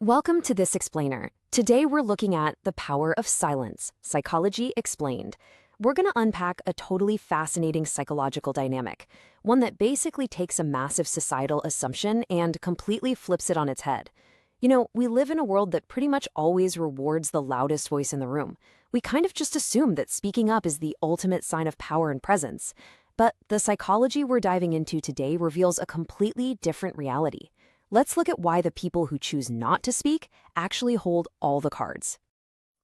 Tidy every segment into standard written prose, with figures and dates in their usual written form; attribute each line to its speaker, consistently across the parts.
Speaker 1: Welcome to This Explainer. Today we're looking at the power of silence, psychology explained. We're going to unpack a totally fascinating psychological dynamic, one that basically takes a massive societal assumption and completely flips it on its head. We live in a world that pretty much always rewards the loudest voice in the room. We kind of just assume that speaking up is the ultimate sign of power and presence. But the psychology we're diving into today reveals a completely different reality. Let's look at why the people who choose not to speak actually hold all the cards.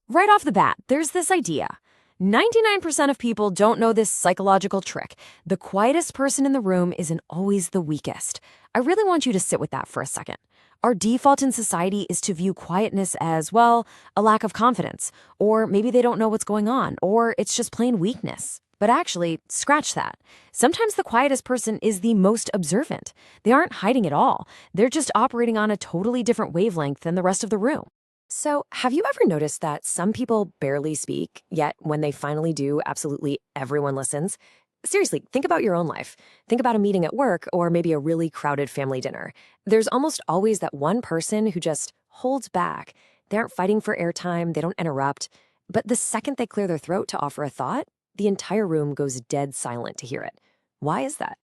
Speaker 1: Right off the bat, there's this idea. 99% of people don't know this psychological trick. The quietest person in the room isn't always the weakest. I really want you to sit with that for a second. Our default in society is to view quietness as, well, a lack of confidence, or maybe they don't know what's going on, or it's just plain weakness. But actually, scratch that. Sometimes the quietest person is the most observant. They aren't hiding at all. They're just operating on a totally different wavelength than the rest of the room. So, have you ever noticed that some people barely speak, yet when they finally do, absolutely everyone listens? Seriously, think about your own life. Think about a meeting at work or maybe a really crowded family dinner. There's almost always that one person who just holds back. They aren't fighting for airtime, they don't interrupt. But the second they clear their throat to offer a thought, the entire room goes dead silent to hear it. Why is that?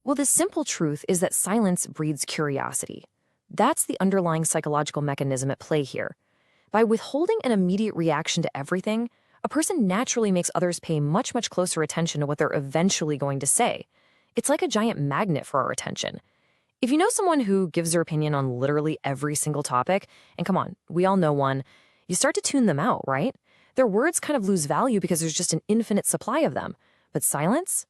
Speaker 1: Well, the simple truth is that silence breeds curiosity. That's the underlying psychological mechanism at play here. By withholding an immediate reaction to everything, a person naturally makes others pay much, much closer attention to what they're eventually going to say. It's like a giant magnet for our attention. If you know someone who gives their opinion on literally every single topic, and come on, we all know one, you start to tune them out, right? Their words kind of lose value because there's just an infinite supply of them. But silence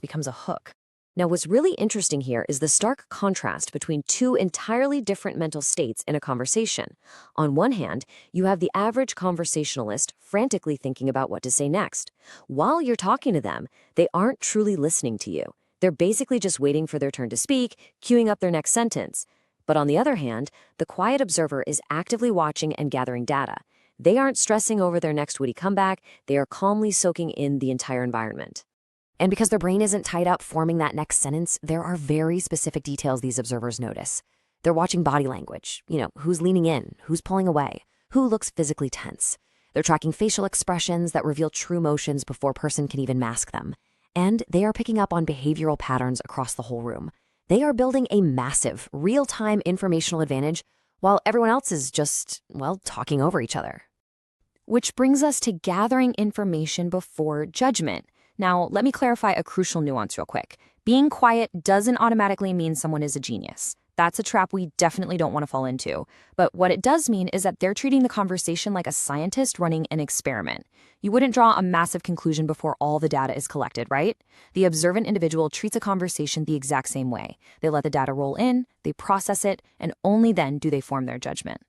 Speaker 1: becomes a hook. Now, what's really interesting here is the stark contrast between two entirely different mental states in a conversation. On one hand, you have the average conversationalist frantically thinking about what to say next. While you're talking to them, they aren't truly listening to you. They're basically just waiting for their turn to speak, queuing up their next sentence. But on the other hand, the quiet observer is actively watching and gathering data. They aren't stressing over their next witty comeback, they are calmly soaking in the entire environment. And because their brain isn't tied up forming that next sentence, there are very specific details these observers notice. They're watching body language, who's leaning in, who's pulling away, who looks physically tense. They're tracking facial expressions that reveal true emotions before a person can even mask them. And they are picking up on behavioral patterns across the whole room. They are building a massive, real-time informational advantage while everyone else is just, talking over each other. Which brings us to gathering information before judgment. Now, let me clarify a crucial nuance real quick. Being quiet doesn't automatically mean someone is a genius. That's a trap we definitely don't want to fall into. But what it does mean is that they're treating the conversation like a scientist running an experiment. You wouldn't draw a massive conclusion before all the data is collected, right? The observant individual treats a conversation the exact same way. They let the data roll in, they process it, and only then do they form their judgment.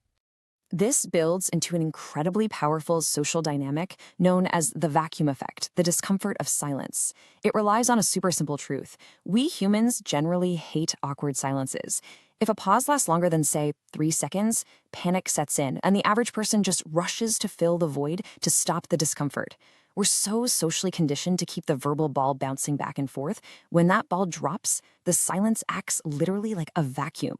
Speaker 1: This builds into an incredibly powerful social dynamic known as the vacuum effect, the discomfort of silence. It relies on a super simple truth. We humans generally hate awkward silences. If a pause lasts longer than, say, 3 seconds, panic sets in, and the average person just rushes to fill the void to stop the discomfort. We're so socially conditioned to keep the verbal ball bouncing back and forth. When that ball drops, the silence acts literally like a vacuum.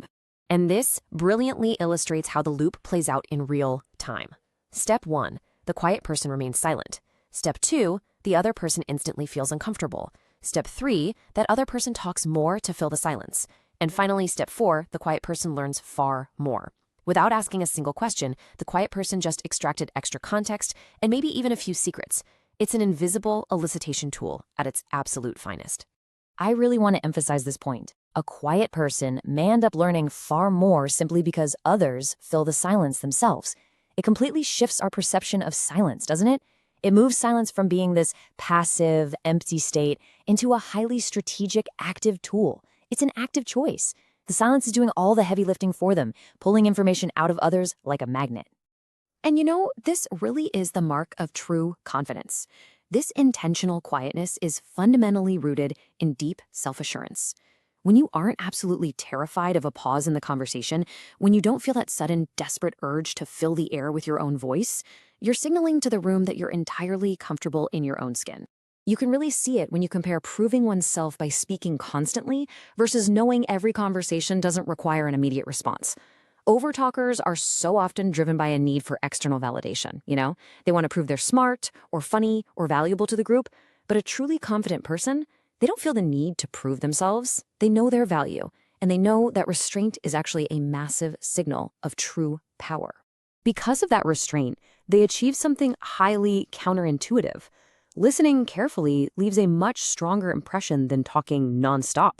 Speaker 1: And this brilliantly illustrates how the loop plays out in real time. Step 1, the quiet person remains silent. Step 2, the other person instantly feels uncomfortable. Step 3, that other person talks more to fill the silence. And finally, step 4, the quiet person learns far more. Without asking a single question, the quiet person just extracted extra context and maybe even a few secrets. It's an invisible elicitation tool at its absolute finest. I really want to emphasize this point. A quiet person may end up learning far more simply because others fill the silence themselves. It completely shifts our perception of silence, doesn't it? It moves silence from being this passive, empty state into a highly strategic, active tool. It's an active choice. The silence is doing all the heavy lifting for them, pulling information out of others like a magnet. And this really is the mark of true confidence. This intentional quietness is fundamentally rooted in deep self-assurance. When you aren't absolutely terrified of a pause in the conversation, when you don't feel that sudden, desperate urge to fill the air with your own voice, you're signaling to the room that you're entirely comfortable in your own skin. You can really see it when you compare proving oneself by speaking constantly versus knowing every conversation doesn't require an immediate response. Overtalkers are so often driven by a need for external validation, They want to prove they're smart or funny or valuable to the group, but a truly confident person, they don't feel the need to prove themselves. They know their value, and they know that restraint is actually a massive signal of true power. Because of that restraint, they achieve something highly counterintuitive. Listening carefully leaves a much stronger impression than talking nonstop.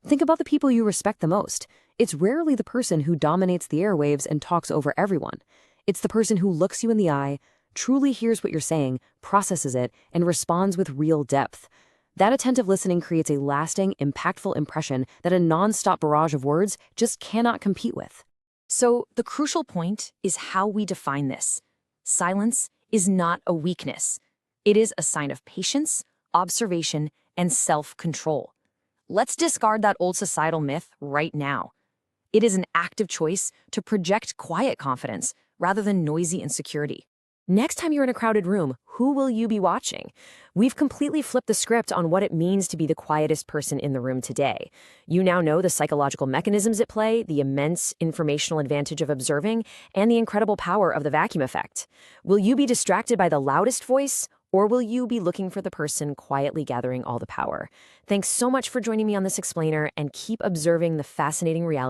Speaker 1: Think about the people you respect the most. It's rarely the person who dominates the airwaves and talks over everyone. It's the person who looks you in the eye, truly hears what you're saying, processes it, and responds with real depth. That attentive listening creates a lasting, impactful impression that a nonstop barrage of words just cannot compete with. So, the crucial point is how we define this. Silence is not a weakness. It is a sign of patience, observation, and self-control. Let's discard that old societal myth right now. It is an active choice to project quiet confidence rather than noisy insecurity. Next time you're in a crowded room, who will you be watching? We've completely flipped the script on what it means to be the quietest person in the room today. You now know the psychological mechanisms at play, the immense informational advantage of observing, and the incredible power of the vacuum effect. Will you be distracted by the loudest voice, or will you be looking for the person quietly gathering all the power? Thanks so much for joining me on this explainer, and keep observing the fascinating reality